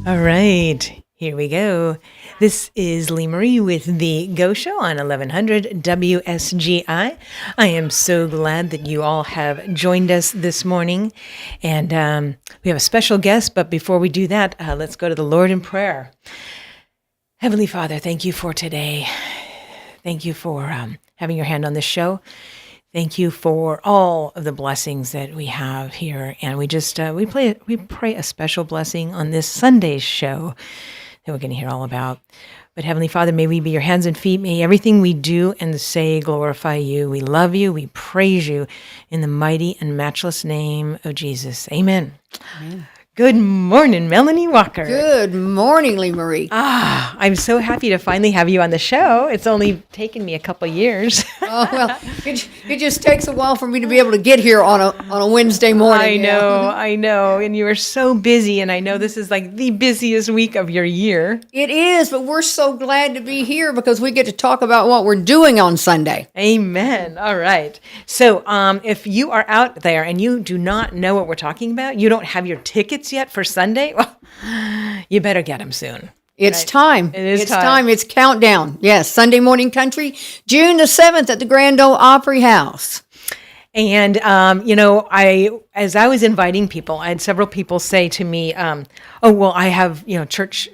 All right, here we go. This is Lee Marie with the Go Show on 1100 WSGI. I am so glad that you all have joined us this morning. And we have a special guest, but before we do that, let's go to the Lord in prayer. Heavenly Father, thank you for today. Thank you for having your hand on this show. Thank you for all of the blessings that we have here, and we pray a special blessing on this Sunday's show that we're going to hear all about. But Heavenly Father, may we be your hands and feet. May everything we do and say glorify you. We love you. We praise you in the mighty and matchless name of Jesus. Amen. Amen. Good morning, Melanie Walker. Good morning, Lee Marie. I'm so happy to finally have you on the show. It's only taken me a couple years. Oh, well, it just takes a while for me to be able to get here on a Wednesday morning. I know. And you are so busy, and I know this is like the busiest week of your year. It is, but we're so glad to be here because we get to talk about what we're doing on Sunday. Amen. All right. So if you are out there and you do not know what we're talking about, you don't have your tickets yet for Sunday, well, you better get them soon. It's time. It's time. It's countdown. Yes, Sunday Morning Country, June the 7th at the Grand Ole Opry House. And, as I was inviting people, I had several people say to me, I have, church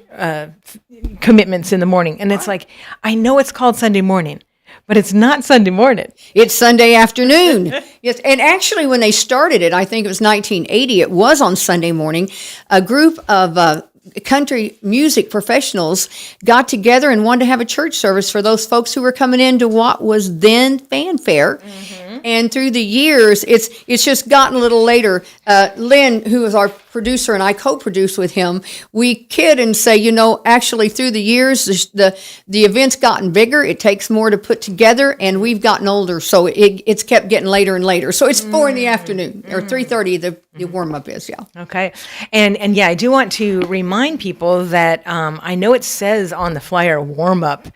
commitments in the morning. And it's like, I know it's called Sunday morning, but it's not Sunday morning. It's Sunday afternoon. Yes, and actually when they started it, I think it was 1980, it was on Sunday morning. A group of country music professionals got together and wanted to have a church service for those folks who were coming into what was then fanfare. Mm-hmm. And through the years, it's just gotten a little later. Lynn, who is our producer, and I co-produce with him, we kid and say, actually through the years, the event's gotten bigger. It takes more to put together, and we've gotten older, so it's kept getting later and later. So it's 4 in the afternoon, or 3:30, the warm-up is, yeah. Okay. And yeah, I do want to remind people that I know it says on the flyer warm-up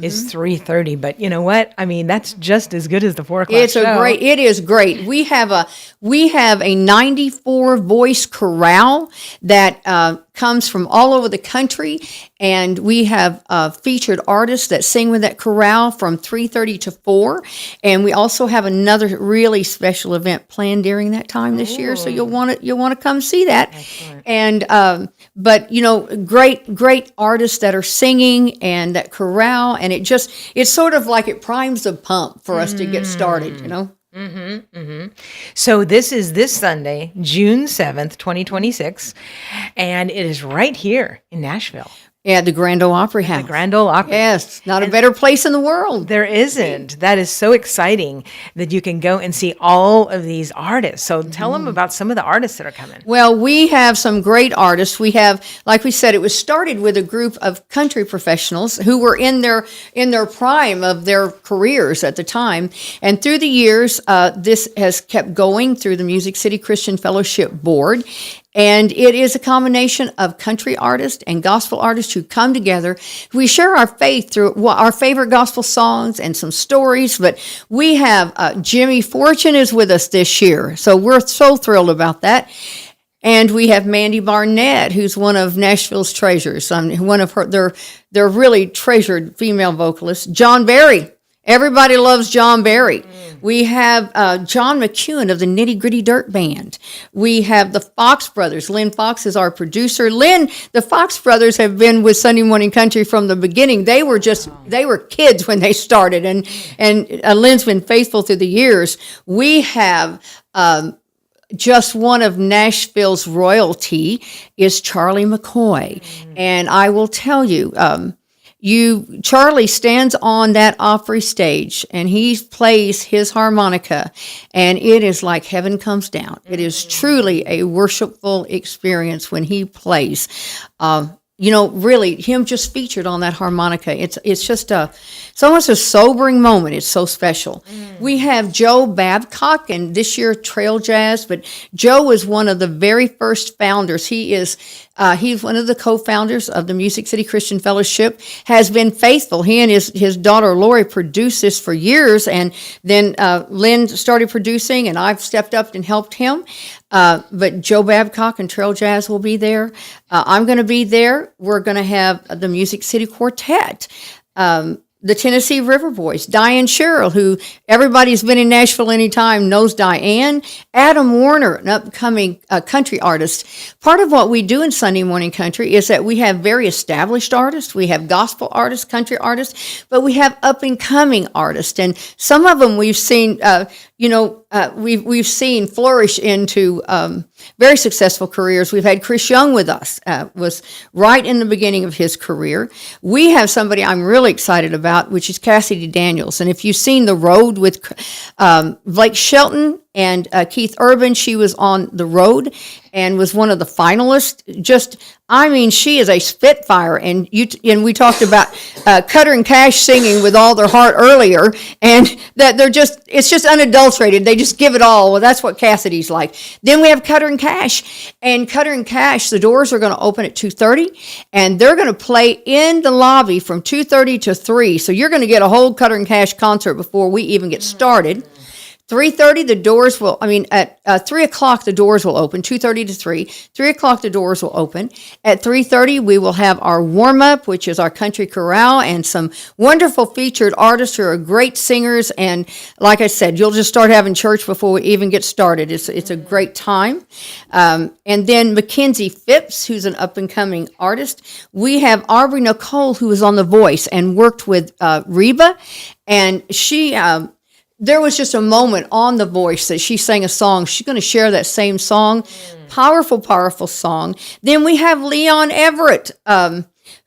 is 3:30, but you know what? I mean, that's just as good as the 4 o'clock show. It is great. We have a 94 voice chorale that comes from all over the country, and we have featured artists that sing with that chorale from 3:30 to 4, and we also have another really special event planned during that time this year, so you'll want to come see that. Excellent. And but great artists that are singing and that chorale, and it's sort of like it primes the pump for us to get started, Mm-hmm, mm-hmm. So this is this Sunday, June 7th, 2026, and it is right here in Nashville. Yeah, the Grand Ole Opry House. The Grand Ole Opry. Yes, not a better place in the world. There isn't. That is so exciting that you can go and see all of these artists. So tell them about some of the artists that are coming. Well, we have some great artists. We have, like we said, it was started with a group of country professionals who were in their prime of their careers at the time. And through the years, this has kept going through the Music City Christian Fellowship Board. And it is a combination of country artists and gospel artists who come together. We share our faith through our favorite gospel songs and some stories. But we have Jimmy Fortune is with us this year, so we're so thrilled about that. And we have Mandy Barnett, who's one of Nashville's treasures, one of their really treasured female vocalists. John Berry. Everybody loves John Berry. We have John McEwen of the Nitty Gritty Dirt Band. We have the Fox Brothers. Lynn Fox is our producer. The Fox Brothers have been with Sunday Morning Country from the beginning. They were kids when they started, and Lynn's been faithful through the years. We have just one of Nashville's royalty is Charlie McCoy. And I will tell you, Charlie stands on that Opry stage and he plays his harmonica, and it is like heaven comes down. It is truly a worshipful experience when he plays. Really, him just featured on that harmonica. It's almost a sobering moment. It's so special. We have Joe Babcock, and this year Trail Jazz, but Joe was one of the very first founders. He is He's one of the co-founders of the Music City Christian Fellowship, has been faithful. He and his daughter Lori produced this for years, and then Lynn started producing, and I've stepped up and helped him. But Joe Babcock and Trail Jazz will be there. I'm going to be there. We're going to have the Music City Quartet. The Tennessee River Boys, Diane Sherrill, who everybody's been in Nashville anytime knows Diane. Adam Warner, an upcoming country artist. Part of what we do in Sunday Morning Country is that we have very established artists. We have gospel artists, country artists, but we have up-and-coming artists. And some of them we've seen, we've seen flourish into very successful careers. We've had Chris Young with us, was right in the beginning of his career. We have somebody I'm really excited about, which is Cassidy Daniels. And if you've seen The Road with Blake Shelton and Keith Urban, she was on The Road and was one of the finalists. She is a spitfire. And we talked about Cutter and Cash singing with all their heart earlier, and that it's just unadulterated. They just give it all. Well, that's what Cassidy's like. Then we have Cutter and Cash. And Cutter and Cash, the doors are going to open at 2:30, and they're going to play in the lobby from 2:30 to 3. So you're going to get a whole Cutter and Cash concert before we even get started. 3:30, the doors will, at 3 o'clock, the doors will open, 2:30 to 3. 3 o'clock, the doors will open. At 3:30, we will have our warm-up, which is our country chorale, and some wonderful featured artists who are great singers. And like I said, you'll just start having church before we even get started. It's a great time. And then Mackenzie Phipps, who's an up-and-coming artist. We have Aubrey Nicole, who is on The Voice and worked with Reba. And she... there was just a moment on The Voice that she sang a song. She's going to share that same song. Powerful, powerful song. Then we have Leon Everett,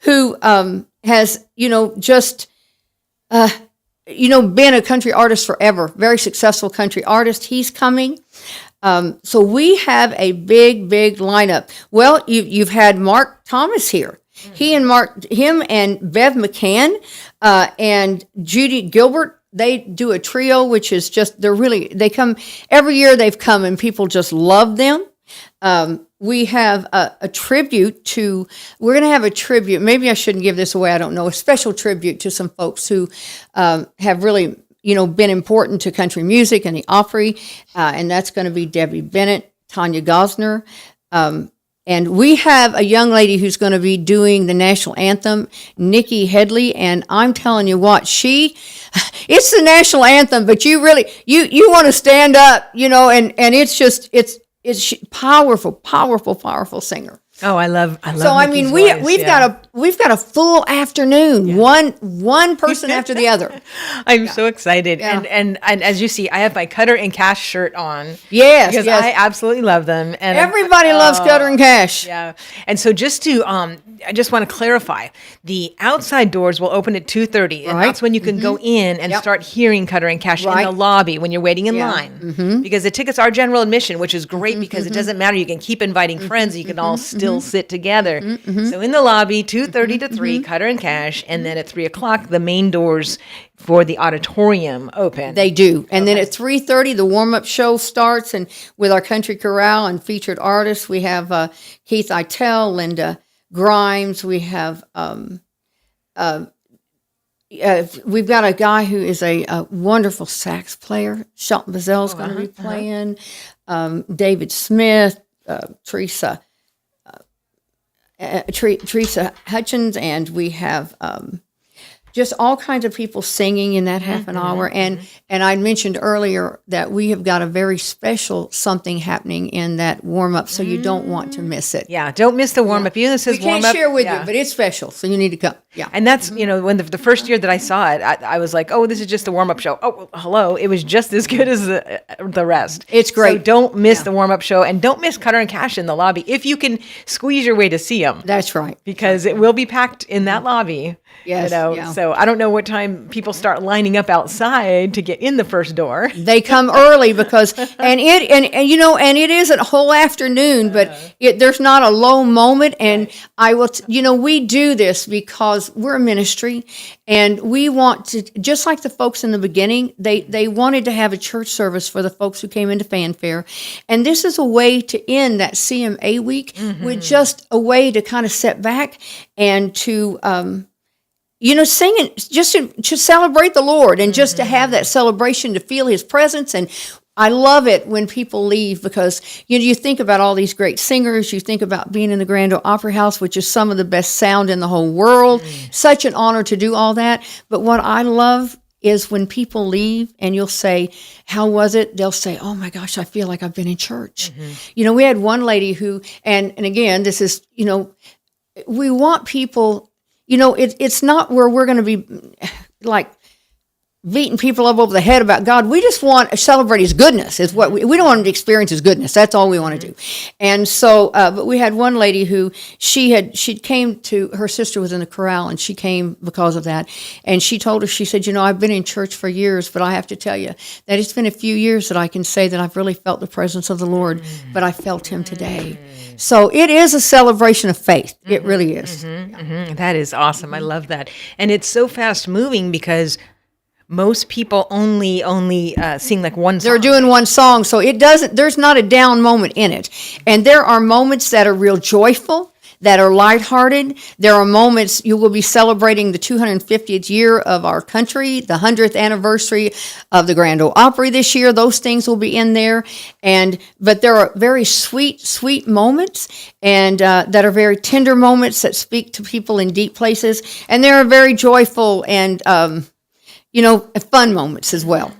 who has, been a country artist forever. Very successful country artist. He's coming. So we have a big, big lineup. Well, you've had Mark Thomas here. Him and Bev McCann and Judy Gilbert. They do a trio, which is they come every year. They've come and people just love them. We have a tribute we're going to have a tribute. Maybe I shouldn't give this away. I don't know. A special tribute to some folks who have really, been important to country music and the Opry. And that's going to be Debbie Bennett, Tanya Gosner, and we have a young lady who's going to be doing the national anthem, Nikki Headley. And I'm telling you what, it's the national anthem, but you want to stand up, and it's powerful, powerful, powerful singer. Oh, I love. So Nikki's voice, we've got a full afternoon, one person after the other. I'm so excited, and as you see, I have my Cutter and Cash shirt on. Yes, because I absolutely love them, and everybody loves Cutter and Cash. Yeah, and so I just want to clarify: the outside doors will open at 2:30, and that's when you can go in and start hearing Cutter and Cash in the lobby when you're waiting in line. Because the tickets are general admission, which is great because it doesn't matter. You can keep inviting friends. You can all still sit together. So in the lobby, 2:30 to 3, Cutter and Cash, and then at 3 o'clock, the main doors for the auditorium open. They do. And then at 3:30, the warm-up show starts, and with our country chorale and featured artists, we have Keith Eitel, Linda Grimes. We have we've got a guy who is a wonderful sax player. Shelton Bazell is going to be playing. David Smith, Teresa Hutchins, and we have just all kinds of people singing in that half an hour. And I mentioned earlier that we have got a very special something happening in that warm-up, so you don't want to miss it. Yeah, don't miss the warm-up. Even though it says we can't warm-up, share with you, but it's special, so you need to come. Yeah. And that's, when the first year that I saw it, I was like, oh, this is just the warm-up show. Oh, well, hello. It was just as good as the rest. It's great. So don't miss the warm-up show, and don't miss Cutter and Cash in the lobby if you can squeeze your way to see them. That's right. Because it will be packed in that lobby. Yes. So I don't know what time people start lining up outside to get in the first door. They come early because, and it is a whole afternoon, but there's not a low moment. And I will, we do this because we're a ministry, and we want to, just like the folks in the beginning, they wanted to have a church service for the folks who came into Fanfare. And this is a way to end that CMA week with just a way to kind of step back and to, singing just to celebrate the Lord, and just to have that celebration, to feel His presence. And I love it when people leave, because you think about all these great singers, you think about being in the Grand Ole Opry House, which is some of the best sound in the whole world. Such an honor to do all that. But what I love is when people leave and you'll say, how was it? They'll say, oh my gosh, I feel like I've been in church. We had one lady who, and again, this is, we want people, it's not where we're going to be like beating people up over the head about God. We just want to celebrate His goodness. Is what we don't want them to experience His goodness. That's all we want to do. And so, but we had one lady who she came to, her sister was in the corral, and she came because of that. And she told us, she said, I've been in church for years, but I have to tell you that it's been a few years that I can say that I've really felt the presence of the Lord, but I felt Him today. So it is a celebration of faith. It really is. That is awesome. I love that. And it's so fast moving because most people only sing like one song. They're doing one song, so there's not a down moment in it. And there are moments that are real joyful, that are lighthearted. There are moments you will be celebrating the 250th year of our country, the 100th anniversary of the Grand Ole Opry this year. Those things will be in there. But there are very sweet, sweet moments, and that are very tender moments that speak to people in deep places. And there are very joyful and fun moments as well.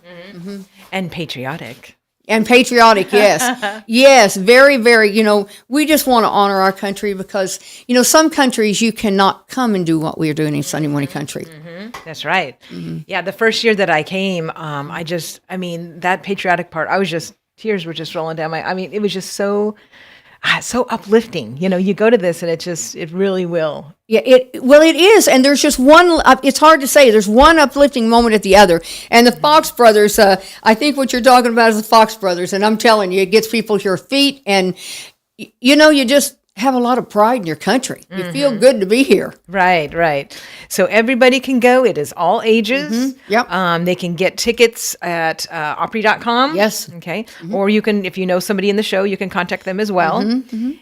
And patriotic. And patriotic, yes. Yes, very, very, we just want to honor our country because, some countries you cannot come and do what we are doing in Sunday Morning Country. That's right. Yeah, the first year that I came, that patriotic part, tears were just rolling down it was just so uplifting. You go to this and it really will. Yeah, it is, and there's just one. It's hard to say. There's one uplifting moment at the other, and the Fox Brothers. I think what you're talking about is the Fox Brothers, and I'm telling you, it gets people to your feet, and you just have a lot of pride in your country. You feel good to be here. Right. So everybody can go. It is all ages. Yep. They can get tickets at Opry.com. Yes. Okay. Or you can, if you know somebody in the show, you can contact them as well.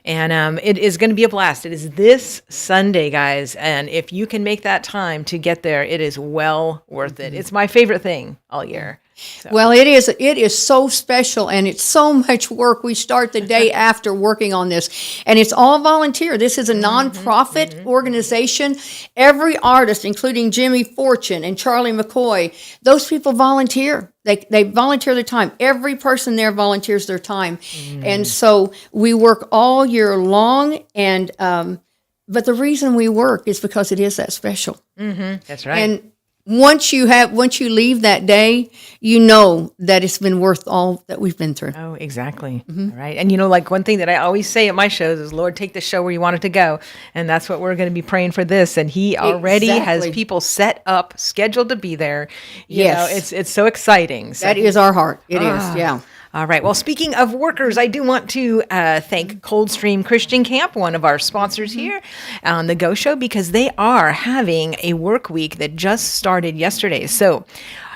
And it is going to be a blast. It is this Sunday, guys. And if you can make that time to get there, it is well worth it. It's my favorite thing all year. So. Well, it is so special, and it's so much work. We start the day after working on this, and it's all volunteer. This is a nonprofit organization. Every artist, including Jimmy Fortune and Charlie McCoy, those people volunteer. They volunteer their time. Every person there volunteers their time. And so we work all year long, and but the reason we work is because it is that special. That's right. And once you leave that day, you know that it's been worth all that we've been through. Oh, exactly. Right. And like one thing that I always say at my shows is, Lord, take the show where you want it to go. And that's what we're going to be praying for this. And He already has people set up, scheduled to be there. You know, it's so exciting. So that is our heart. It is. Yeah. All right. Well, speaking of workers, I do want to thank Coldstream Christian Camp, one of our sponsors here on the Go Show, because they are having a work week that just started yesterday. So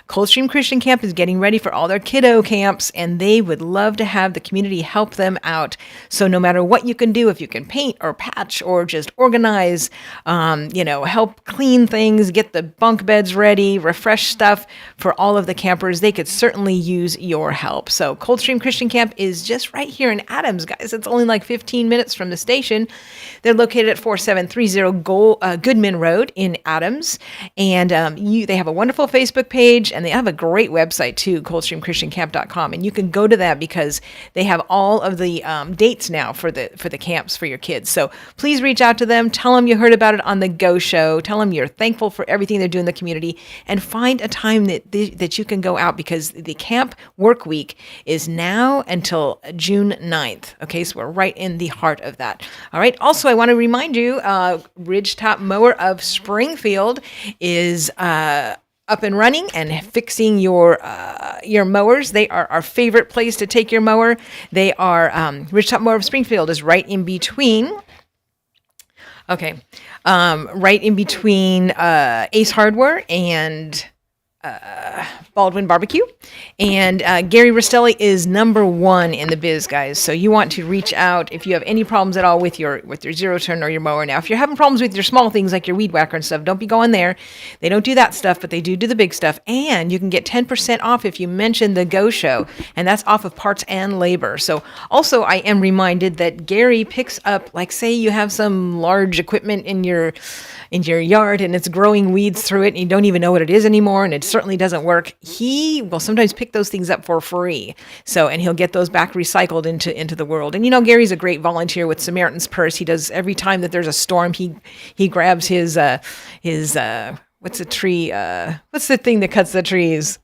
Coldstream Christian Camp is getting ready for all their kiddo camps, and they would love to have the community help them out. So no matter what you can do, if you can paint or patch or just organize, help clean things, get the bunk beds ready, refresh stuff for all of the campers, they could certainly use your help. So Coldstream Christian Camp is just right here in Adams, guys. It's only like 15 minutes from the station. They're located at 4730 Goodman Road in Adams, and they have a wonderful Facebook page, and and they have a great website too, coldstreamchristiancamp.com, and you can go to that because they have all of the dates now for the camps for your kids. So please reach out to them, tell them you heard about it on the Go Show, tell them you're thankful for everything they're doing in the community, and find a time that you can go out, because the camp work week is now until June 9th. Okay, so we're right in the heart of that. All right. Also, I want to remind you, Ridgetop Mower of Springfield is up and running and fixing your mowers. They are our favorite place to take your mower. They are Ridgetop Mower of Springfield is right in between. Okay, right in between Ace Hardware and Baldwin Barbecue. And Gary Rastelli is number one in the biz, guys. So you want to reach out if you have any problems at all with your zero turn or your mower. Now, if you're having problems with your small things like your weed whacker and stuff, don't be going there. They don't do that stuff, but they do the big stuff. And you can get 10% off if you mention the Go Show, and that's off of parts and labor. So also, I am reminded that Gary picks up, like, say you have some large equipment in your yard and it's growing weeds through it and you don't even know what it is anymore, and it certainly doesn't work. He will sometimes pick those things up for free. So, and he'll get those back recycled into the world. And Gary's a great volunteer with Samaritan's Purse. He does, every time that there's a storm, he grabs his what's the tree? What's the thing that cuts the trees?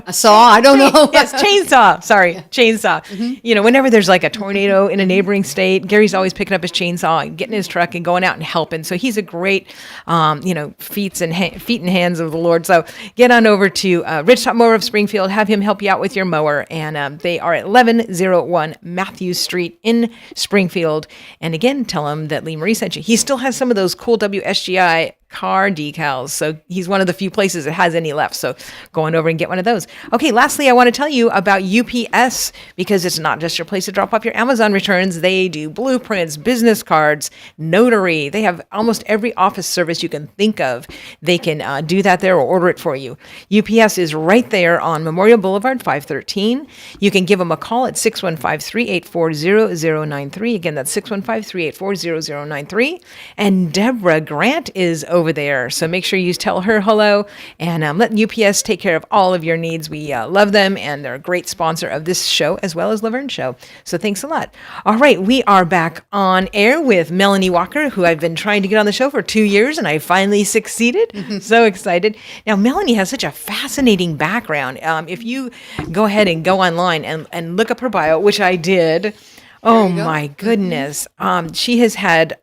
A saw? I don't know. Yes, chainsaw. Sorry, chainsaw. Mm-hmm. Whenever there's like a tornado in a neighboring state, Gary's always picking up his chainsaw and getting in his truck and going out and helping. So he's a great, feet and hands of the Lord. So get on over to Ridgetop Mower of Springfield. Have him help you out with your mower. And they are at 1101 Matthews Street in Springfield. And again, tell him that Lee Marie sent you. He still has some of those cool WSGI car decals. So he's one of the few places that has any left. So go on over and get one of those. Okay, lastly, I want to tell you about UPS, because it's not just your place to drop off your Amazon returns. They do blueprints, business cards, notary. They have almost every office service you can think of. They can do that there or order it for you. UPS is right there on Memorial Boulevard, 513. You can give them a call at 615-384-0093. Again, that's 615-384-0093. And Deborah Grant is over there. So make sure you tell her hello, and let UPS take care of all of your needs. We love them, and they're a great sponsor of this show as well as Laverne's show. So thanks a lot. All right, we are back on air with Melanie Walker, who I've been trying to get on the show for 2 years, and I finally succeeded. So excited. Now, Melanie has such a fascinating background. If you go ahead and go online and look up her bio, which I did, oh my goodness. She has had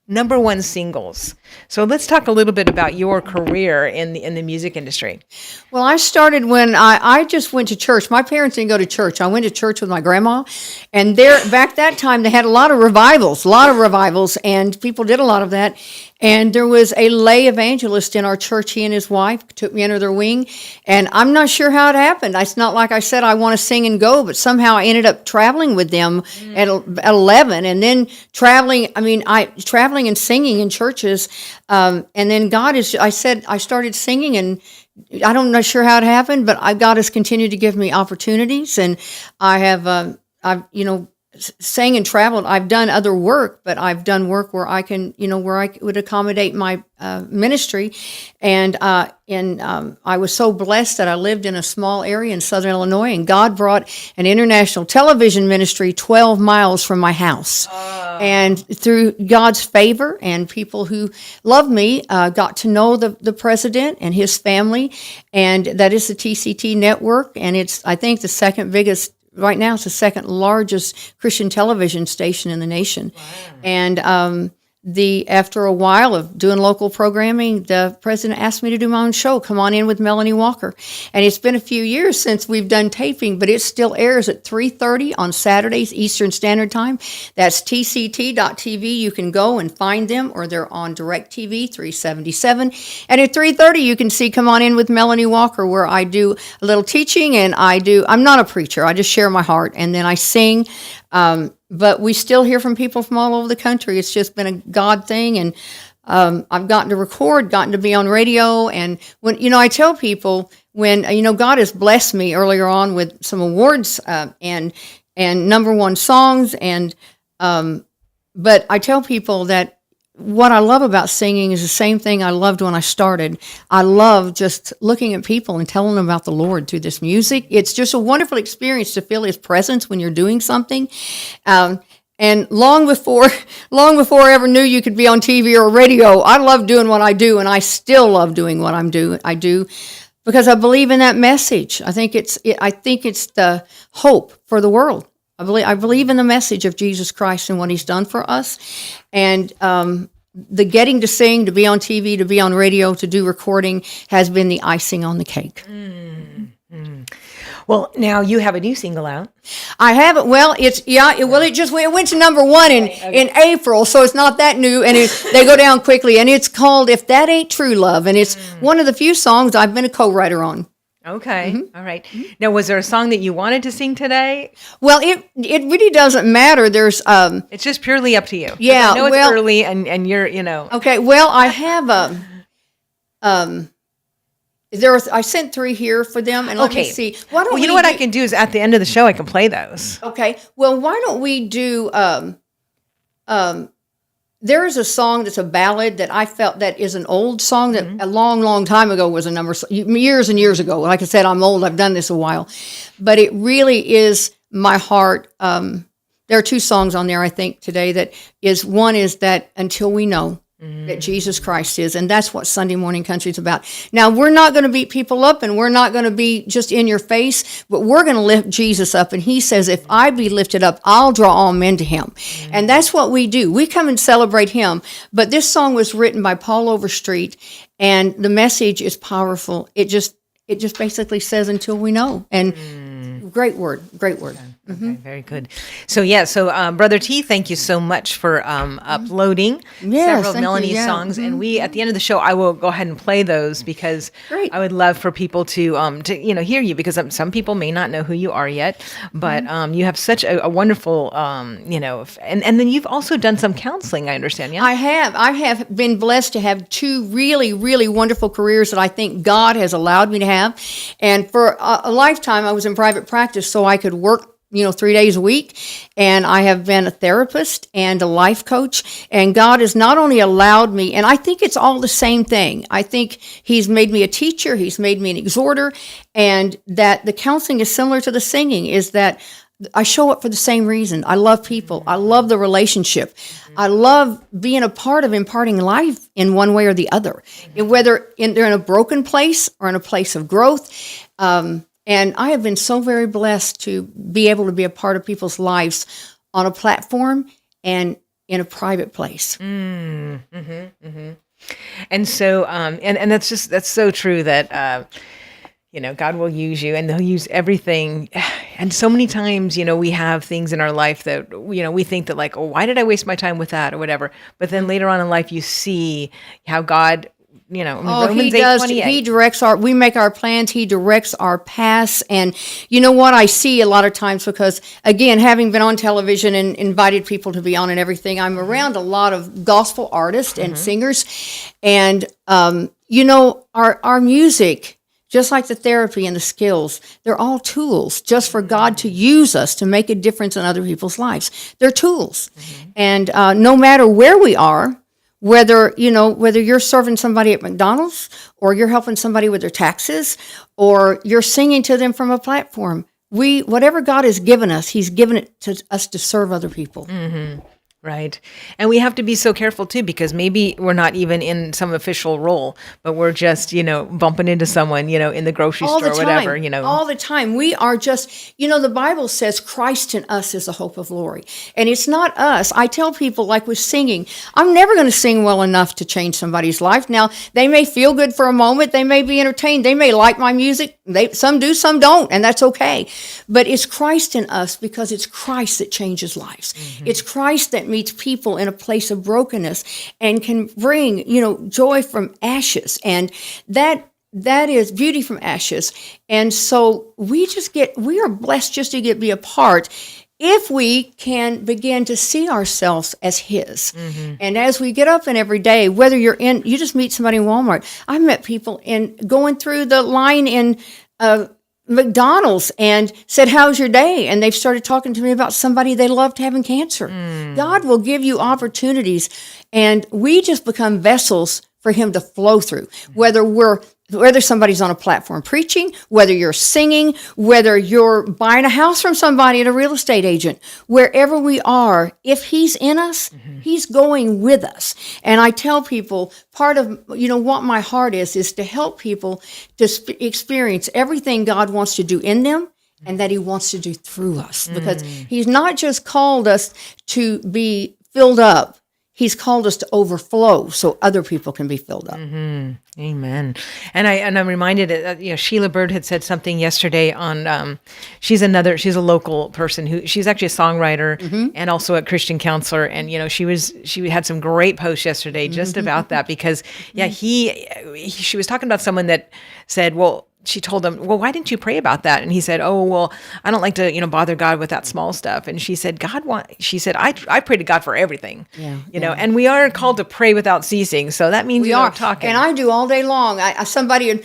number one singles. So let's talk a little bit about your career in the music industry. Well, I started when I just went to church. My parents didn't go to church. I went to church with my grandma, and back that time they had a lot of revivals, and people did a lot of that. And there was a lay evangelist in our church. He and his wife took me under their wing, and I'm not sure how it happened. It's not like I said I want to sing and go, but somehow I ended up traveling with them at 11, and then traveling and singing in churches. And then I started singing, and I don't know sure how it happened, but God has continued to give me opportunities, and I have, sang and traveled. I've done other work, but I've done work where I can, where I would accommodate my ministry. And I was so blessed that I lived in a small area in Southern Illinois, and God brought an international television ministry 12 miles from my house. And through God's favor and people who love me, got to know the president and his family. And that is the TCT network. And it's, I think, the second biggest. Right now, it's the second largest Christian television station in the nation. Wow. And after a while of doing local programming, the president asked me to do my own show, Come On In with Melanie Walker. And it's been a few years since we've done taping, but it still airs at 3:30 on Saturdays, Eastern Standard Time. That's tct.tv. You can go and find them, or they're on DirecTV 377. And at 3:30, you can see Come On In with Melanie Walker, where I do a little teaching, and I'm not a preacher. I just share my heart, and then I sing. But we still hear from people from all over the country. It's just been a God thing, and I've gotten to record, gotten to be on radio, and when I tell people when God has blessed me earlier on with some awards and number one songs, and but I tell people that what I love about singing is the same thing I loved when I started. I love just looking at people and telling them about the Lord through this music. It's just a wonderful experience to feel His presence when you're doing something. And long before I ever knew you could be on TV or radio, I love doing what I do, and I still love doing what I do because I believe in that message. I think it's the hope for the world. I believe in the message of Jesus Christ and what He's done for us, and the getting to sing, to be on TV, to be on radio, to do recording has been the icing on the cake. Well, now you have a new single out. I haven't. Well, it went to number one in April, so it's not that new, and they go down quickly. And it's called "If That Ain't True Love," and it's one of the few songs I've been a co-writer on. Okay, all right. Now, was there a song that you wanted to sing today? Well, it really doesn't matter. There's It's just purely up to you. Yeah, I know it's early, and you're Okay, well, I have I sent 3 here for them, and let me see. Why don't you know what I can do is at the end of the show I can play those. Okay. Well, why don't we do there is a song that's a ballad that I felt that is an old song that a long, long time ago was years and years ago. Like I said, I'm old. I've done this a while. But it really is my heart. There are 2 songs on there, I think, today one is that Until We Know that Jesus Christ is, and that's what Sunday Morning Country is about. Now, we're not going to beat people up, and we're not going to be just in your face, but we're going to lift Jesus up, and He says, if I be lifted up, I'll draw all men to Him. And that's what we do. We come and celebrate Him, but this song was written by Paul Overstreet, and the message is powerful. It just basically says, until we know, and great word. Okay, very good. So Brother T, thank you so much for uploading several of Melanie's songs, and we at the end of the show I will go ahead and play those because I would love for people to hear you, because some people may not know who you are yet, but you have such a wonderful and then you've also done some counseling, I understand. Yeah, I have been blessed to have 2 really, really wonderful careers that I think God has allowed me to have, and for a lifetime I was in private practice, so I could work 3 days a week. And I have been a therapist and a life coach. And God has not only allowed me, and I think it's all the same thing. I think He's made me a teacher. He's made me an exhorter. And that the counseling is similar to the singing, is that I show up for the same reason. I love people. I love the relationship. I love being a part of imparting life in one way or the other, whether they're in a broken place or in a place of growth. And I have been so very blessed to be able to be a part of people's lives on a platform and in a private place. And so, and that's so true that, God will use you, and He'll use everything. And so many times, we have things in our life that, we think that like, oh, why did I waste my time with that or whatever? But then later on in life, you see how God, Romans He does. 8:28. He directs we make our plans. He directs our paths. And you know what I see a lot of times, because again, having been on television and invited people to be on and everything, I'm around a lot of gospel artists and singers. And, our music, just like the therapy and the skills, they're all tools just for God to use us to make a difference in other people's lives. They're tools. And no matter where we are, whether you're serving somebody at McDonald's, or you're helping somebody with their taxes, or you're singing to them from a platform, whatever God has given us, He's given it to us to serve other people. Right. And we have to be so careful too, because maybe we're not even in some official role, but we're just, bumping into someone, in the grocery store or whatever, All the time. We are just, the Bible says Christ in us is the hope of glory. And it's not us. I tell people, like with singing, I'm never going to sing well enough to change somebody's life. Now, they may feel good for a moment. They may be entertained. They may like my music. Some do, some don't, and that's okay. But it's Christ in us, because it's Christ that changes lives. It's Christ that meets people in a place of brokenness and can bring, joy from ashes. And that is beauty from ashes. And so we are blessed just to be a part, if we can begin to see ourselves as His. And as we get up and every day, whether you just meet somebody in Walmart. I've met people going through the line in McDonald's and said, "How's your day?" And they've started talking to me about somebody they loved having cancer. God will give you opportunities, and we just become vessels for him to flow through. Whether somebody's on a platform preaching, whether you're singing, whether you're buying a house from somebody at a real estate agent, wherever we are, if he's in us, he's going with us. And I tell people, part of, what my heart is to help people to experience everything God wants to do in them and that he wants to do through us. Because he's not just called us to be filled up, he's called us to overflow so other people can be filled up. Amen. And I'm reminded that Sheila Bird had said something yesterday on she's a local person she's actually a songwriter and also a Christian counselor, and she had some great posts yesterday just about that, because she was talking about someone that said, well, she told him, well, why didn't you pray about that? And he said, oh, well, I don't like to, bother God with that small stuff. And she said, I pray to God for everything, and we are called to pray without ceasing. So that means we are talking. And I do all day long. Somebody had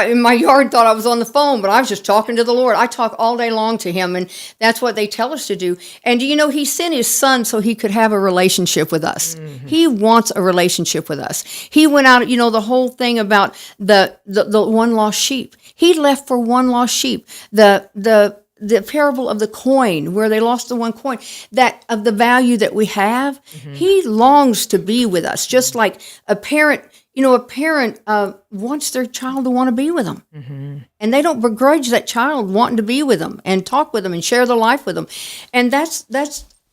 in my yard thought I was on the phone, but I was just talking to the Lord. I talk all day long to him, and that's what they tell us to do. And he sent his son so he could have a relationship with us. He wants a relationship with us. He went out, the whole thing about the one lost sheep. He left for one lost sheep. The parable of the coin, where they lost the one coin, that of the value that we have. He longs to be with us, just like a parent. A parent wants their child to want to be with them, and they don't begrudge that child wanting to be with them and talk with them and share their life with them. And that's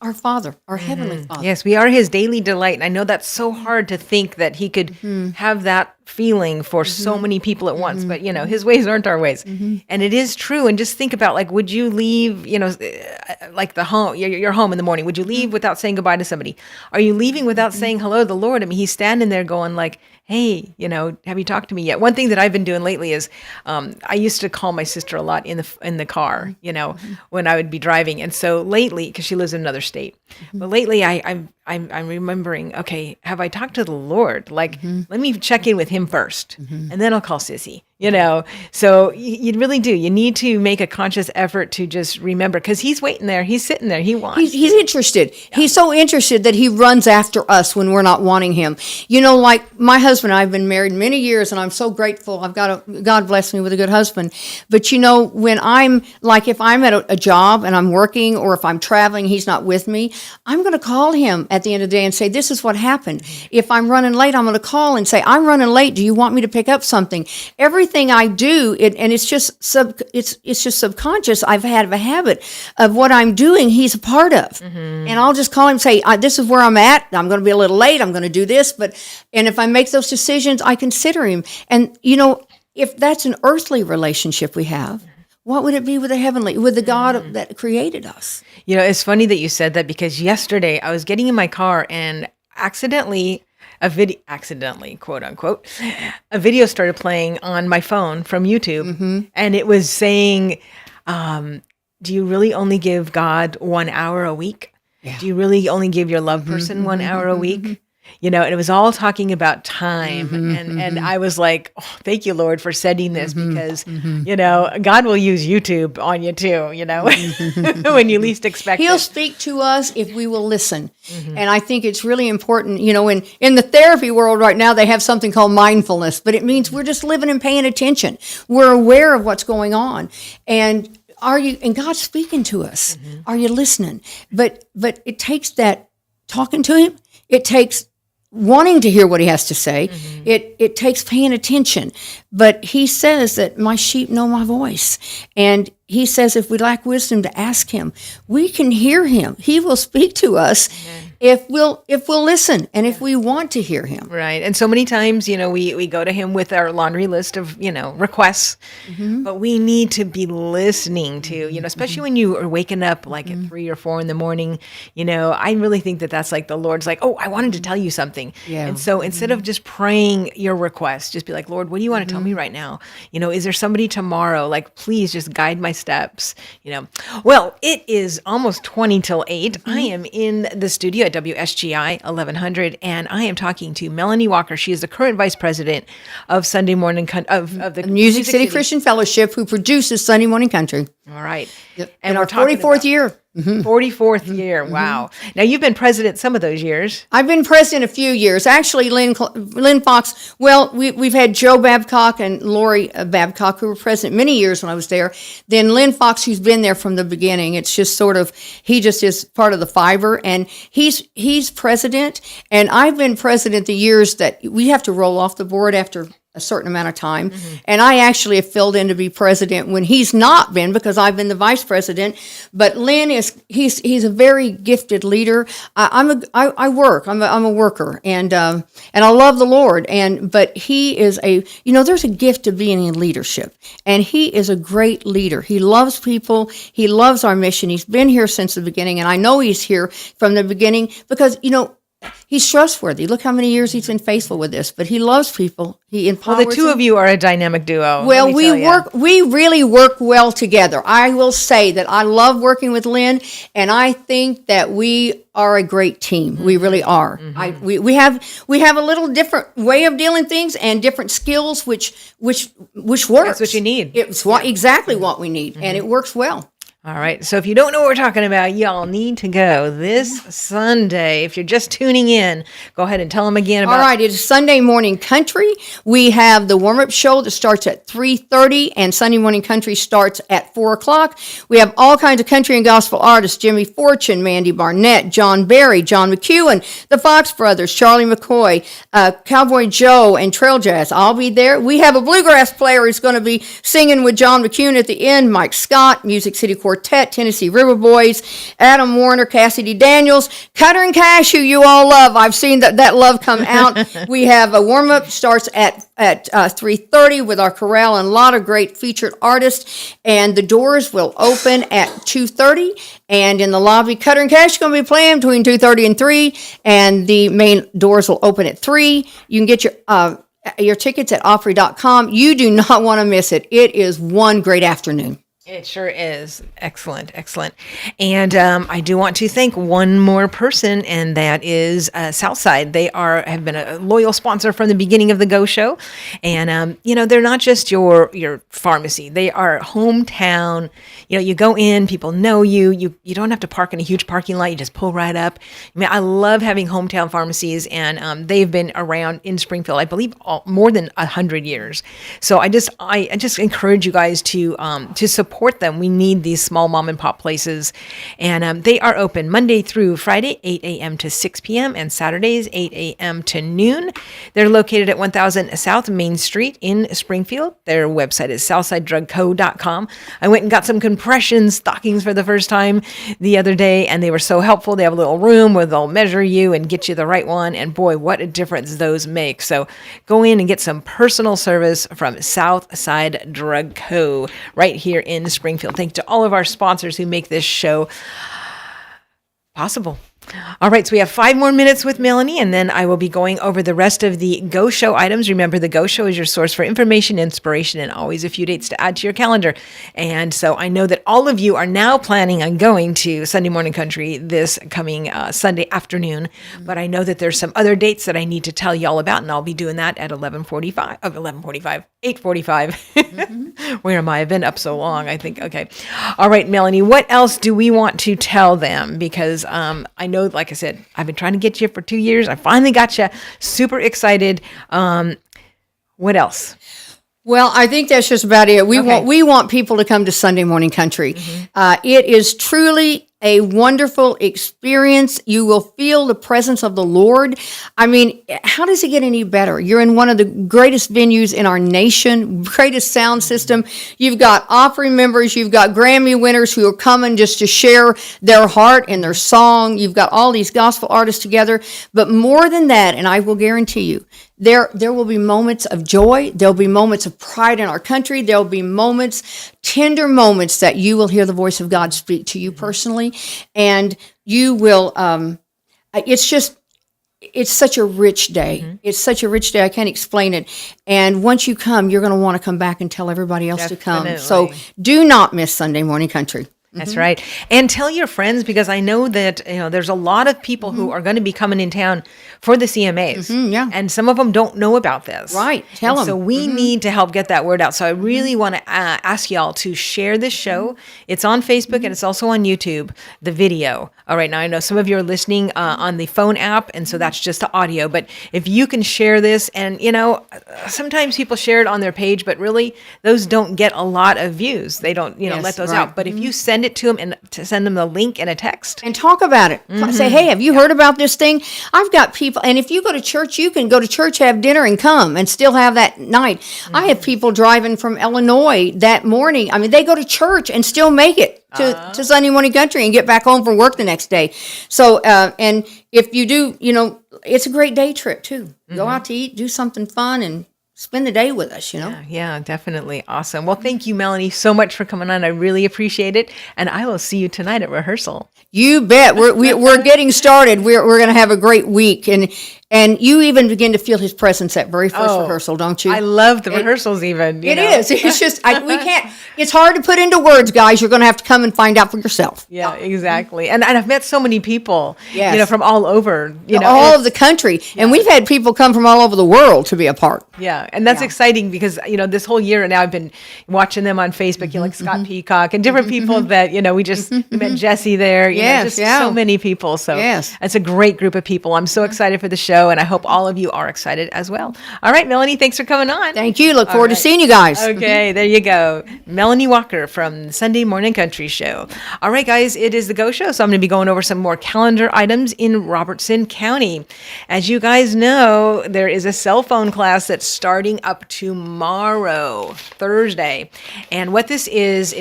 our Father, our Heavenly Father. Yes, we are his daily delight. And I know that's so hard to think that he could have that feeling for so many people at once, but his ways aren't our ways. And it is true. And just think about, would you leave, like the home, your home in the morning, would you leave without saying goodbye to somebody? Are you leaving without saying hello to the Lord? I mean, he's standing there going hey, have you talked to me yet? One thing that I've been doing lately is I used to call my sister a lot in the car, when I would be driving. And so lately, because she lives in another state, but lately I'm remembering, okay, have I talked to the Lord? Let me check in with him first, and then I'll call Sissy. So you really do. You need to make a conscious effort to just remember, because he's waiting there. He's sitting there. He wants. He's interested. Yeah. He's so interested that he runs after us when we're not wanting him. Like my husband and I have been married many years, and I'm so grateful. God bless me with a good husband. But when I'm if I'm at a job and I'm working, or if I'm traveling, he's not with me, I'm going to call him at the end of the day and say, this is what happened. If I'm running late, I'm going to call and say, I'm running late. Do you want me to pick up something? Everything I do, and it's just subconscious. I've had a habit of what I'm doing. He's a part of, and I'll just call him and say, "This is where I'm at. I'm going to be a little late. I'm going to do this." And if I make those decisions, I consider him. And if that's an earthly relationship we have, what would it be with the God that created us? It's funny that you said that, because yesterday I was getting in my car and accidentally, quote unquote, a video started playing on my phone from YouTube, and it was saying, do you really only give God 1 hour a week? Yeah. Do you really only give your loved person 1 hour a week? And it was all talking about time. And I was like, oh, thank you, Lord, for sending this, because, God will use YouTube on you too, when you least expect He'll speak to us if we will listen. And I think it's really important, in the therapy world right now, they have something called mindfulness, but it means we're just living and paying attention. We're aware of what's going on. And God's speaking to us. Are you listening? But it takes that talking to him. It takes wanting to hear what he has to say. It takes paying attention. But he says that my sheep know my voice. And he says if we lack wisdom to ask him, we can hear him. He will speak to us if we'll listen and if we want to hear him. Right. And so many times, we go to him with our laundry list of, requests, but we need to be listening to, especially when you are waking up at 3 or 4 in the morning, I really think that that's the Lord's oh, I wanted to tell you something. Yeah. And so instead of just praying your request, just be like, Lord, what do you want to tell me right now? Is there somebody tomorrow? Please just guide my steps, Well, it is almost 20 till 8. I am in the studio at WSGI 1100, and I am talking to Melanie Walker. She is the current vice president of Sunday Morning of the Music City Christian Fellowship, who produces Sunday Morning Country. All right. Yep. And in we're our talking 44th about year. 44th year. Wow. Now, you've been president some of those years. I've been president a few years. Actually, Lynn Fox, well, we've had Joe Babcock and Lori Babcock, who were president many years when I was there. Then Lynn Fox, who's been there from the beginning. It's just sort of, he just is part of the fiver, and he's president. And I've been president the years that we have to roll off the board after a certain amount of time. And I actually have filled in to be president when he's not been, because I've been the vice president. But Lynn he's a very gifted leader. I work. I'm a worker, and I love the Lord. But he is there's a gift to being in leadership, and he is a great leader. He loves people. He loves our mission. He's been here since the beginning, and I know he's here from the beginning because he's trustworthy. Look how many years he's been faithful with this. But he loves people. He empowers Well, the two of you are a dynamic duo. Well, we really work well together. I will say that I love working with Lynn, and I think that we are a great team. We really are. We have a little different way of dealing things and different skills, which works. That's what you need. It's exactly what we need, and it works well. All right. So if you don't know what we're talking about, y'all need to go this Sunday. If you're just tuning in, go ahead and tell them again about. All right. It is Sunday Morning Country. We have the warm-up show that starts at 3:30, and Sunday Morning Country starts at 4 o'clock. We have all kinds of country and gospel artists: Jimmy Fortune, Mandy Barnett, John Berry, John McEwen, the Fox Brothers, Charlie McCoy, Cowboy Joe, and Trail Jazz. I'll be there. We have a bluegrass player who's going to be singing with John McEwen at the end, Mike Scott, Music City Quartet, Tennessee River Boys, Adam Warner, Cassidy Daniels, Cutter and Cash, who you all love. I've seen that love come out. We have a warm-up starts at 3:30 with our chorale and a lot of great featured artists, and the doors will open at 2:30, and in the lobby, Cutter and Cash is going to be playing between 2:30 and 3, and the main doors will open at 3. You can get your tickets at Offrey.com. You do not want to miss it. It is one great afternoon. It sure is. Excellent, excellent. And I do want to thank one more person, and that is Southside. They have been a loyal sponsor from the beginning of the Go Show. And, they're not just your pharmacy. They are hometown. You go in, people know you. You don't have to park in a huge parking lot. You just pull right up. I mean, I love having hometown pharmacies, and they've been around in Springfield, I believe, more than 100 years. So I just encourage you guys to support them. We need these small mom and pop places, and they are open Monday through Friday, 8 a.m. to 6 p.m. and Saturdays, 8 a.m. to noon. They're located at 1000 South Main Street in Springfield. Their website is southsidedrugco.com. I went and got some compression stockings for the first time the other day, and they were so helpful. They have a little room where they'll measure you and get you the right one, and boy, what a difference those make. So go in and get some personal service from Southside Drug Co. right here in Springfield. Thanks to all of our sponsors who make this show possible. All right, so we have 5 more minutes with Melanie, and then I will be going over the rest of the Go Show items. Remember, the Go Show is your source for information, inspiration, and always a few dates to add to your calendar. And so I know that all of you are now planning on going to Sunday Morning Country this coming Sunday afternoon, but I know that there's some other dates that I need to tell you all about, and I'll be doing that at 8:45. Where am I? I've been up so long, I think. Okay. All right, Melanie, what else do we want to tell them? Because I know, like I said, I've been trying to get you for 2 years. I finally got you. Super excited. What else? Well, I think that's just about it. We want people to come to Sunday Morning Country. It is truly a wonderful experience. You will feel the presence of the Lord. I mean, how does it get any better? You're in one of the greatest venues in our nation, greatest sound system. You've got Opry members, you've got Grammy winners who are coming just to share their heart and their song. You've got all these gospel artists together. But more than that, and I will guarantee you, there will be moments of joy. There'll be moments of pride in our country. There'll be moments, tender moments, that you will hear the voice of God speak to you personally. And you will, it's such a rich day. It's such a rich day. I can't explain it. And once you come, you're going to want to come back and tell everybody else to come. So do not miss Sunday Morning Country. That's right. And tell your friends, because I know that, there's a lot of people who are going to be coming in town for the CMAs. Yeah. And some of them don't know about this. Right. Tell And so them. we need to help get that word out. So I really want to ask y'all to share this show. It's on Facebook and it's also on YouTube, the video. All right. Now, I know some of you are listening on the phone app, and so that's just the audio. But if you can share this, and, sometimes people share it on their page, but really those don't get a lot of views. They don't, Yes, let those right. out. But if you send it to them and to send them the link in a text. And talk about it. Say, hey, have you heard about this thing? I've got people, and if you go to church, you can go to church, have dinner, and come, and still have that night. I have people driving from Illinois that morning. I mean, they go to church and still make it to Sunday morning country and get back home from work the next day. So, and if you do, it's a great day trip too. Go out to eat, do something fun, and spend the day with us, Yeah, definitely. Awesome. Well, thank you, Melanie, so much for coming on. I really appreciate it. And I will see you tonight at rehearsal. You bet. We're getting started. We're going to have a great week, and you even begin to feel his presence at very first rehearsal, don't you? I love the rehearsals even. It is. It's just, we can't, it's hard to put into words, guys. You're going to have to come and find out for yourself. Yeah, exactly. And I've met so many people, Yes. from all over, all of the country. And we've had people come from all over the world to be a part. Yeah, and that's exciting because, this whole year now I've been watching them on Facebook, like Scott Peacock and different people that, we just we met Jesse there, Yes, just so many people. So Yes. it's a great group of people. I'm so excited for the show, and I hope all of you are excited as well. All right, Melanie, thanks for coming on. Thank you. Look forward to seeing you guys. Okay, there you go. Melanie Walker from Sunday Morning Country Show. All right, guys, it is the Go Show, so I'm going to be going over some more calendar items in Robertson County. As you guys know, there is a cell phone class that's starting up tomorrow, Thursday. And what this is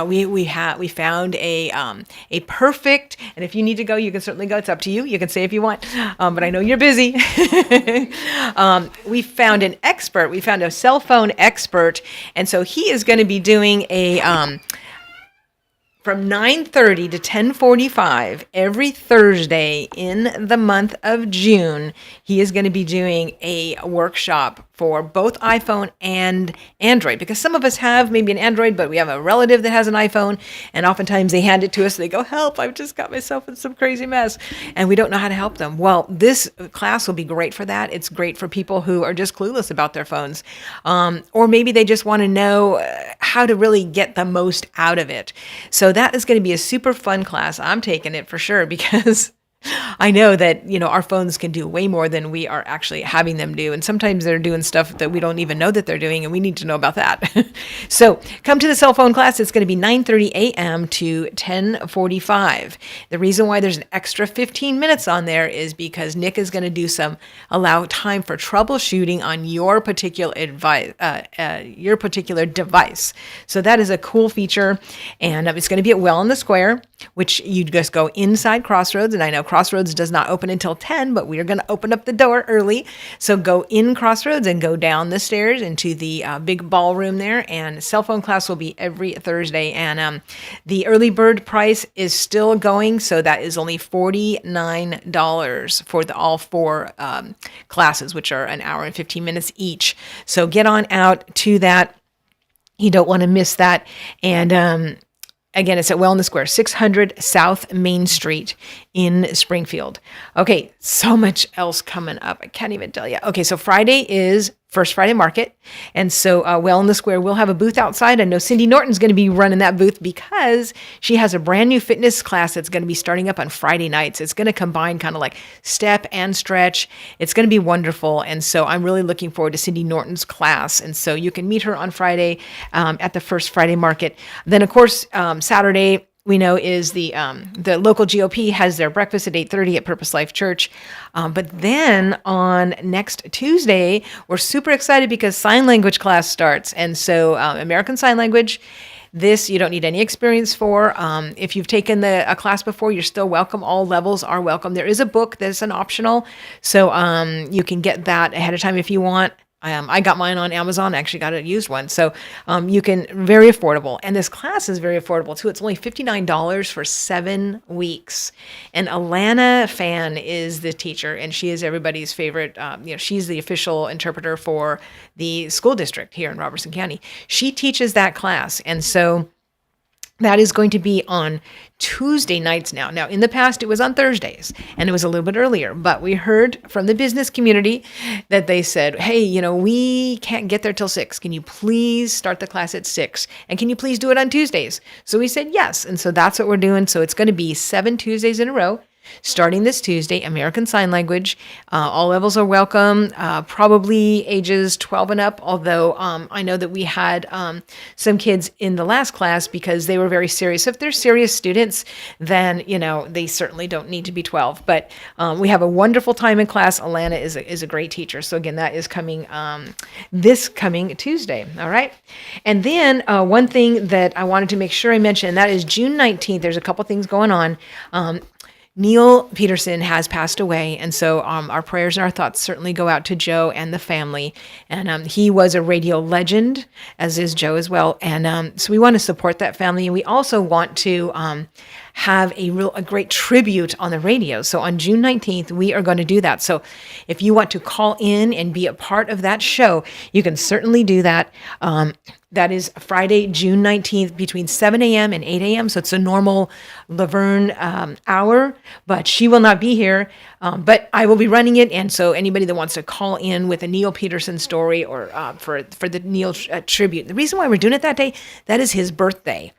we found a perfect, and if you need to go, you can certainly go. It's up to you. You can say if you want, but I know you're busy. We found an expert. We found a cell phone expert, and so he is going to be doing a from 9:30 to 10:45 every Thursday in the month of June. He is going to be doing a workshop for both iPhone and Android, because some of us have maybe an Android, but we have a relative that has an iPhone, and oftentimes they hand it to us. They go, help, I've just got myself in some crazy mess, and we don't know how to help them. Well, this class will be great for that. It's great for people who are just clueless about their phones, or maybe they just want to know how to really get the most out of it. So that is going to be a super fun class. I'm taking it for sure, because I know that, our phones can do way more than we are actually having them do. And sometimes they're doing stuff that we don't even know that they're doing, and we need to know about that. So come to the cell phone class. It's going to be 9:30 a.m. to 10:45. The reason why there's an extra 15 minutes on there is because Nick is going to allow time for troubleshooting on your particular device. So that is a cool feature. And it's going to be at Well in the Square, which you just go inside Crossroads. And I know Crossroads does not open until 10, but we are going to open up the door early. So go in Crossroads and go down the stairs into the big ballroom there. And cell phone class will be every Thursday. And the early bird price is still going. So that is only $49 for all four classes, which are an hour and 15 minutes each. So get on out to that. You don't want to miss that. And again, it's at Well in the Square, 600 South Main Street in Springfield. Okay, so much else coming up. I can't even tell you. Okay, so Friday is First Friday Market. And so Well in the Square will have a booth outside. I know Cindy Norton's going to be running that booth because she has a brand new fitness class that's going to be starting up on Friday nights. It's going to combine kind of like step and stretch. It's going to be wonderful. And so I'm really looking forward to Cindy Norton's class. And so you can meet her on Friday at the First Friday Market. Then, of course, Saturday, we know is the local GOP has their breakfast at 8:30 at Purpose Life Church. But then on next Tuesday, we're super excited because sign language class starts. And so American Sign Language, this you don't need any experience for. If you've taken a class before, you're still welcome. All levels are welcome. There is a book that's an optional. So you can get that ahead of time if you want. I got mine on Amazon. I actually got a used one. So you can, very affordable. And this class is very affordable too. It's only $59 for 7 weeks. And Alana Fan is the teacher, and she is everybody's favorite. She's the official interpreter for the school district here in Robertson County. She teaches that class. And so That is going to be on Tuesday nights now. Now, in the past, it was on Thursdays and it was a little bit earlier, but we heard from the business community that they said, hey, we can't get there till 6. Can you please start the class at 6? And can you please do it on Tuesdays? So we said yes. And so that's what we're doing. So it's going to be 7 Tuesdays in a row. Starting this Tuesday, American Sign Language. All levels are welcome, probably ages 12 and up, although I know that we had some kids in the last class because they were very serious. If they're serious students, then, they certainly don't need to be 12. But we have a wonderful time in class. Alana is a great teacher. So again, that is coming this coming Tuesday. All right. And then one thing that I wanted to make sure I mentioned, and that is June 19th. There's a couple things going on. Neil Peterson has passed away, and so our prayers and our thoughts certainly go out to Joe and the family. And he was a radio legend, as is Joe as well. And so we want to support that family, and we also want to have a great tribute on the radio. So on June 19th, we are going to do that. So if you want to call in and be a part of that show, you can certainly do that. That is Friday, June 19th, between 7 a.m. and 8 a.m. So it's a normal Laverne hour, but she will not be here. But I will be running it. And so anybody that wants to call in with a Neil Peterson story or for the Neil tribute, the reason why we're doing it that day, that is his birthday.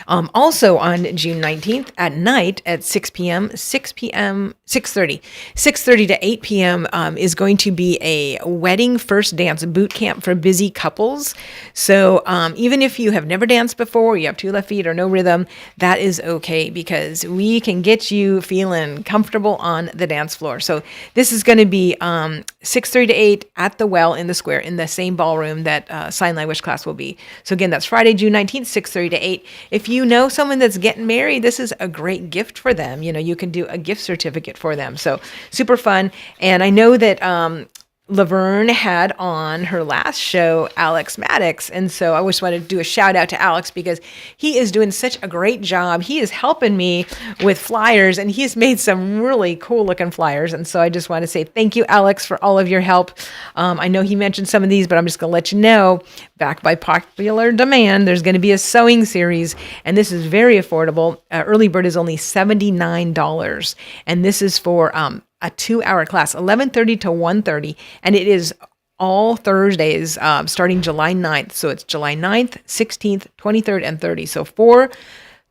Also on June 19th at night at 6:30 to 8 p.m. Is going to be a wedding first dance boot camp for busy couples. So even if you have never danced before, you have 2 left feet or no rhythm, that is okay because we can get you feeling comfortable on the dance floor. So this is going to be 6:30 to 8 at the Well in the Square in the same ballroom that sign language class will be. So again, that's Friday, June 19th, 6:30 to 8. If you know someone that's getting married, this is a great gift for them. You can do a gift certificate for them. So super fun. And I know that Laverne had on her last show, Alex Maddox. And so I just wanted to do a shout out to Alex because he is doing such a great job. He is helping me with flyers and he's made some really cool looking flyers. And so I just want to say thank you, Alex, for all of your help. I know he mentioned some of these, but I'm just going to let you know, back by popular demand, there's going to be a sewing series. And this is very affordable. Early bird is only $79. And this is for a 2-hour class, 11:30 to 1:30, and it is all Thursdays starting July 9th. So it's July 9th, 16th, 23rd, and 30th. So 4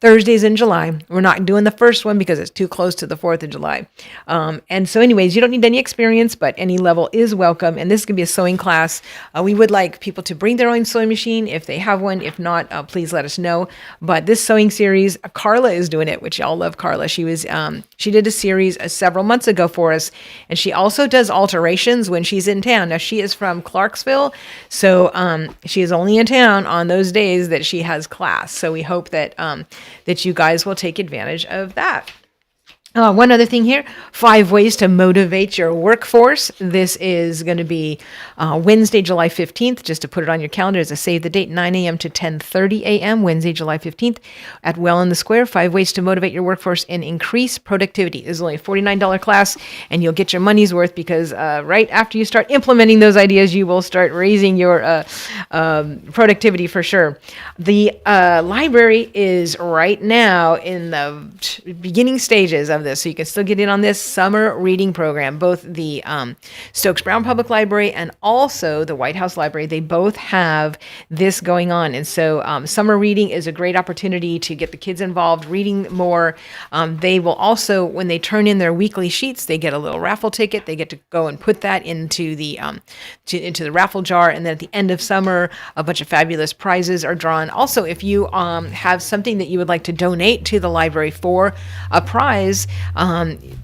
Thursdays in July. We're not doing the first one because it's too close to the 4th of July. And so anyways, you don't need any experience, but any level is welcome. And this is going to be a sewing class. We would like people to bring their own sewing machine if they have one. If not, please let us know. But this sewing series, Carla is doing it, which y'all love Carla. She did a series several months ago for us. And she also does alterations when she's in town. Now she is from Clarksville. So she is only in town on those days that she has class. So we hope that you guys will take advantage of that. One other thing here, 5 ways to motivate your workforce. This is going to be Wednesday, July 15th, just to put it on your calendar as a save the date, 9 a.m. to 10:30 a.m., Wednesday, July 15th at Well in the Square. 5 ways to motivate your workforce and increase productivity. This is only a $49 class, and you'll get your money's worth because right after you start implementing those ideas, you will start raising your productivity for sure. The library is right now in the beginning stages of this, so you can still get in on this summer reading program. Both the Stokes Brown Public Library and also the White House Library, they both have this going on. And so summer reading is a great opportunity to get the kids involved, reading more. They will also, when they turn in their weekly sheets, they get a little raffle ticket. They get to go and put that into the into the raffle jar. And then at the end of summer, a bunch of fabulous prizes are drawn. Also, if you have something that you would like to donate to the library for a prize,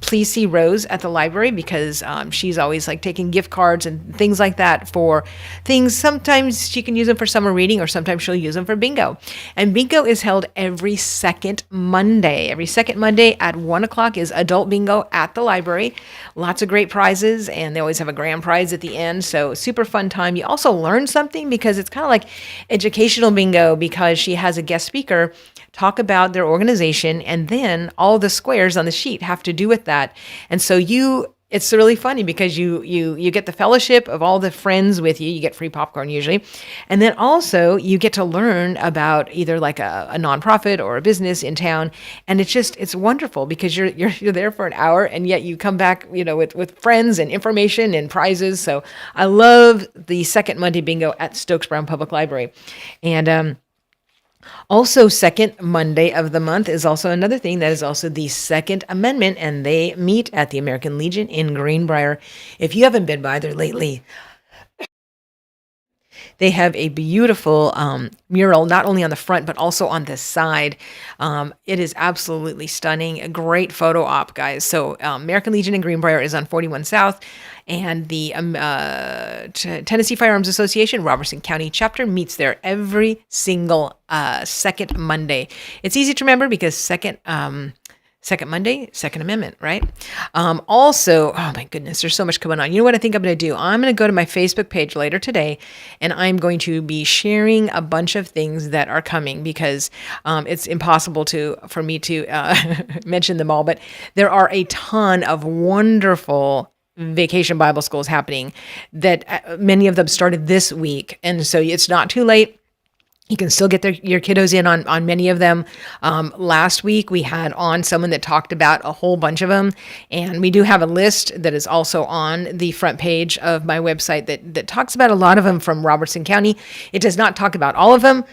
please see Rose at the library because she's always like taking gift cards and things like that for things. Sometimes she can use them for summer reading or sometimes she'll use them for bingo. And bingo is held every second Monday. Every second Monday at 1 o'clock is adult bingo at the library. Lots of great prizes and they always have a grand prize at the end. So super fun time. You also learn something because it's kind of like educational bingo because she has a guest speaker talk about their organization, and then all the squares on the sheet have to do with that. And so you it's really funny because you get the fellowship of all the friends with you. You get free popcorn usually, and then also you get to learn about either like a nonprofit or a business in town, and it's wonderful because you're there for an hour, and yet you come back with friends and information and prizes. So I love the second Monday bingo at Stokes Brown Public Library, and also, second Monday of the month is also another thing that is also the Second Amendment, and they meet at the American Legion in Greenbrier. If you haven't been by there lately, they have a beautiful mural, not only on the front, but also on the side. It is absolutely stunning. A great photo op, guys. So American Legion in Greenbrier is on 41 South, and the Tennessee Firearms Association, Robertson County chapter, meets there every single second Monday. It's easy to remember because Second Monday, Second Amendment, right? Also, oh my goodness, there's so much going on. You know what I think I'm going to do? I'm going to go to my Facebook page later today, and I'm going to be sharing a bunch of things that are coming because it's impossible for me to mention them all. But there are a ton of wonderful vacation Bible schools happening that many of them started this week. And so it's not too late. You can still get your kiddos in on many of them. Last week, we had on someone that talked about a whole bunch of them. And we do have a list that is also on the front page of my website that talks about a lot of them from Robertson County. It does not talk about all of them.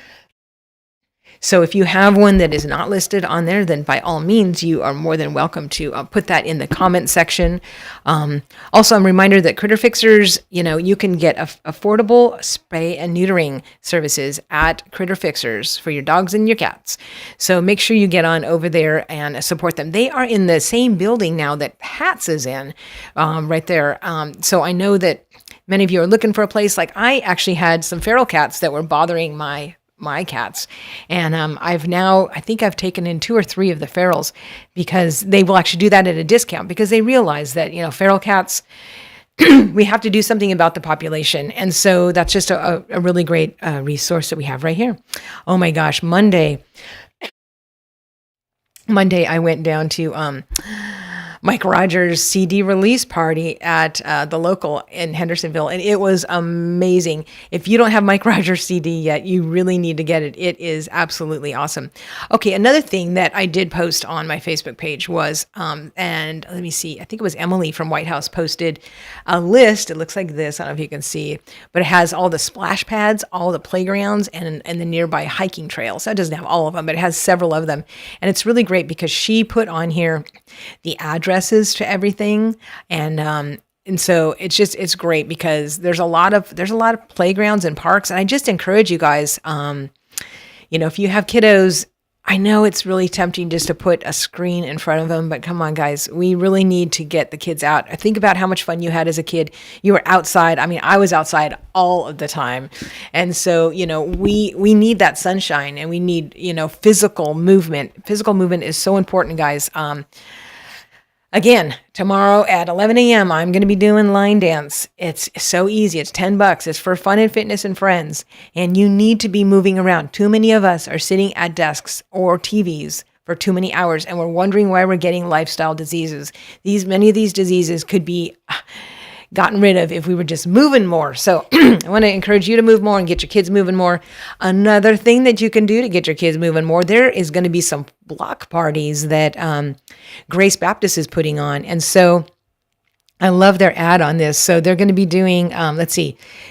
So if you have one that is not listed on there, then by all means, you are more than welcome to put that in the comment section. Also, I'm a reminder that Critter Fixers, you can get affordable spay and neutering services at Critter Fixers for your dogs and your cats. So make sure you get on over there and support them. They are in the same building now that Hats is in, right there. So I know that many of you are looking for a place. Like I actually had some feral cats that were bothering my cats. And I think I've taken in 2 or 3 of the ferals because they will actually do that at a discount because they realize that, feral cats, we have to do something about the population. And so that's just a really great resource that we have right here. Oh my gosh, Monday I went down to Mike Rogers' CD release party at the local in Hendersonville, and it was amazing. If you don't have Mike Rogers' CD yet, you really need to get it. It is absolutely awesome. Okay, another thing that I did post on my Facebook page was, and let me see, I think it was Emily from White House posted a list. It looks like this. I don't know if you can see, but it has all the splash pads, all the playgrounds, and the nearby hiking trails. So it doesn't have all of them, but it has several of them, and it's really great because she put on here the addresses to everything, and so it's great because there's a lot of playgrounds and parks, and I just encourage you guys, if you have kiddos, I know it's really tempting just to put a screen in front of them, but come on, guys, we really need to get the kids out. Think about how much fun you had as a kid. You were outside. I mean, I was outside all of the time, and so we need that sunshine, and we need physical movement. Physical movement is so important, guys. Again, tomorrow at 11 a.m., I'm going to be doing line dance. It's so easy. It's $10. It's for fun and fitness and friends. And you need to be moving around. Too many of us are sitting at desks or TVs for too many hours, and we're wondering why we're getting lifestyle diseases. Many of these diseases could be gotten rid of if we were just moving more. So I want to encourage you to move more and get your kids moving more. Another thing that you can do to get your kids moving more, there is going to be some block parties that Grace Baptist is putting on. And so I love their ad on this. So they're going to be doing,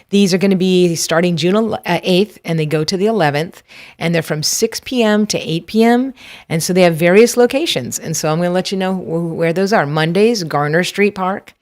these are going to be starting June 8th, and they go to the 11th, and they're from 6 p.m. to 8 p.m. And so they have various locations. And so I'm going to let you know where those are. Mondays, Garner Street Park.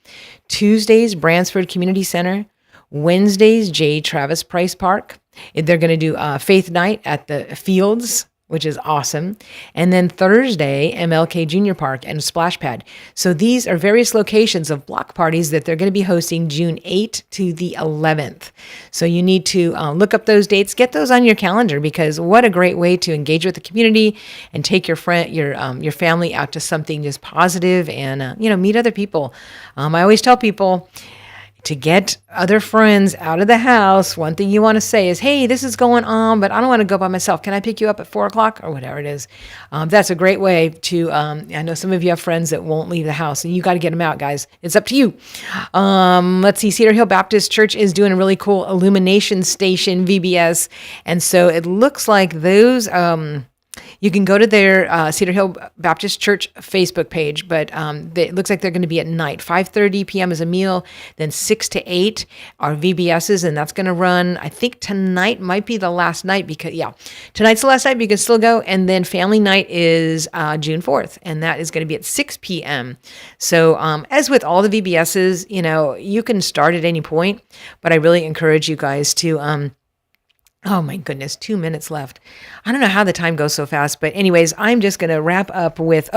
Tuesdays, Bransford Community Center. Wednesdays, J. Travis Price Park. They're going to do Faith Night at the Fields, which is awesome. And then Thursday, MLK Junior Park and Splash Pad. So these are various locations of block parties that they're going to be hosting June 8th to the 11th. So you need to look up those dates, get those on your calendar, because what a great way to engage with the community and take your family out to something just positive and meet other people. I always tell people, to get other friends out of the house, one thing you want to say is, hey, this is going on, but I don't want to go by myself. Can I pick you up at 4 o'clock or whatever it is? That's a great way to, I know some of you have friends that won't leave the house, and you got to get them out, guys. It's up to you. Let's see. Cedar Hill Baptist Church is doing a really cool illumination station, VBS. And so it looks like those, you can go to their Cedar Hill Baptist Church Facebook page, but it looks like they're going to be at night. 5:30 p.m. is a meal, then 6 to 8 are VBSs, and that's going to run, I think tonight might be the last night because, tonight's the last night, but you can still go. And then family night is June 4th, and that is going to be at 6 p.m. So as with all the VBSs, you can start at any point, but I really encourage you guys to oh my goodness, 2 minutes left. I don't know how the time goes so fast, but anyways, I'm just going to wrap up with,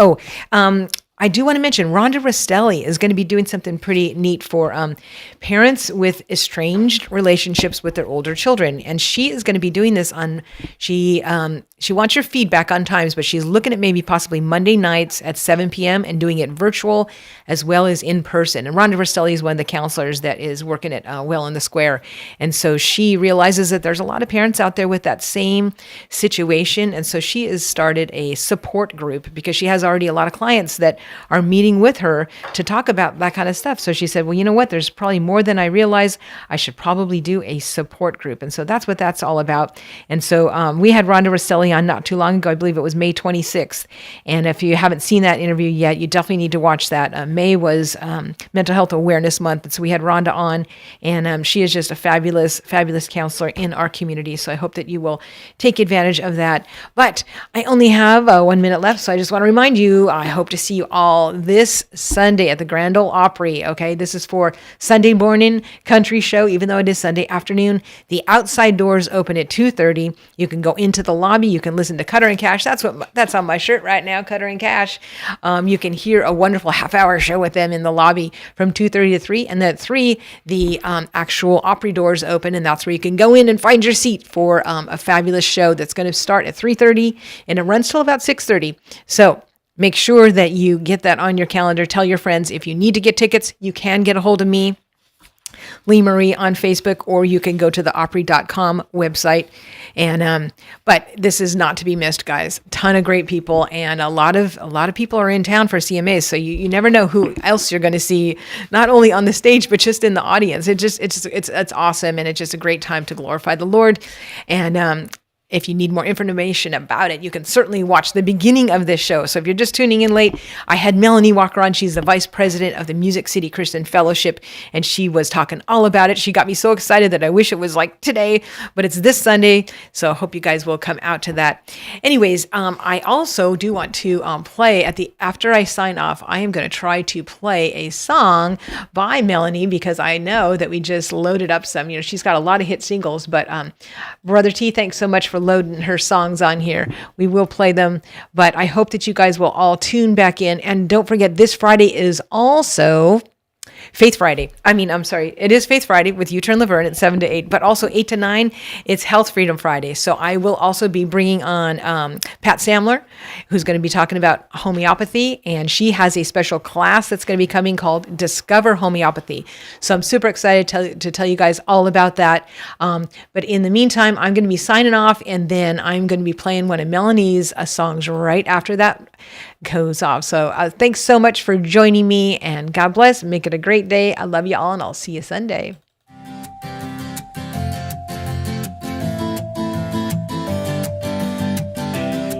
I do want to mention Rhonda Rastelli is going to be doing something pretty neat for parents with estranged relationships with their older children. And she is going to be doing this she wants your feedback on times, but she's looking at maybe possibly Monday nights at 7 p.m. and doing it virtual as well as in person. And Rhonda Rastelli is one of the counselors that is working at Well in the Square. And so she realizes that there's a lot of parents out there with that same situation. And so she has started a support group because she has already a lot of clients that are meeting with her to talk about that kind of stuff. So she said, well, you know what? There's probably more than I realize. I should probably do a support group. And so that's what that's all about. And so we had Rhonda Rastelli on not too long ago. I believe it was May 26th. And if you haven't seen that interview yet, you definitely need to watch that. May was Mental Health Awareness Month. And so we had Rhonda on, and she is just a fabulous, fabulous counselor in our community. So I hope that you will take advantage of that. But I only have 1 minute left. So I just want to remind you, I hope to see you all this Sunday at the Grand Ole Opry. Okay, this is for Sunday morning country show, even though it is Sunday afternoon. The outside doors open at 2:30. You can go into the lobby. You can listen to Cutter and Cash. That's on my shirt right now, Cutter and Cash. You can hear a wonderful half-hour show with them in the lobby from 2:30 to 3. And then at 3, the actual Opry doors open, and that's where you can go in and find your seat for a fabulous show that's going to start at 3:30 and it runs till about 6:30. So make sure that you get that on your calendar. Tell your friends. If you need to get tickets, you can get a hold of me, Lee Marie, on Facebook, or you can go to the Opry.com website. And but this is not to be missed, guys. Ton of great people, and a lot of people are in town for CMAs. So you never know who else you're going to see, not only on the stage but just in the audience. It's awesome, and it's just a great time to glorify the Lord. And if you need more information about it, you can certainly watch the beginning of this show. So if you're just tuning in late, I had Melanie Walker on. She's the vice president of the Music City Christian Fellowship, and she was talking all about it. She got me so excited that I wish it was like today, but it's this Sunday. So I hope you guys will come out to that. Anyways, I also do want to play after I sign off, I am going to try to play a song by Melanie because I know that we just loaded up some. She's got a lot of hit singles, but Brother T, thanks so much for loading her songs on here. We will play them, but I hope that you guys will all tune back in. And don't forget, this Friday is also Faith Friday. It is Faith Friday with U-Turn Laverne at 7 to 8, but also 8 to 9, it's Health Freedom Friday. So I will also be bringing on Pat Samler, who's going to be talking about homeopathy, and she has a special class that's going to be coming called Discover Homeopathy. So I'm super excited to tell you guys all about that. But in the meantime, I'm going to be signing off, and then I'm going to be playing one of Melanie's songs right after that goes off. So thanks so much for joining me, and God bless. Make it a great day. I love you all, and I'll see you Sunday.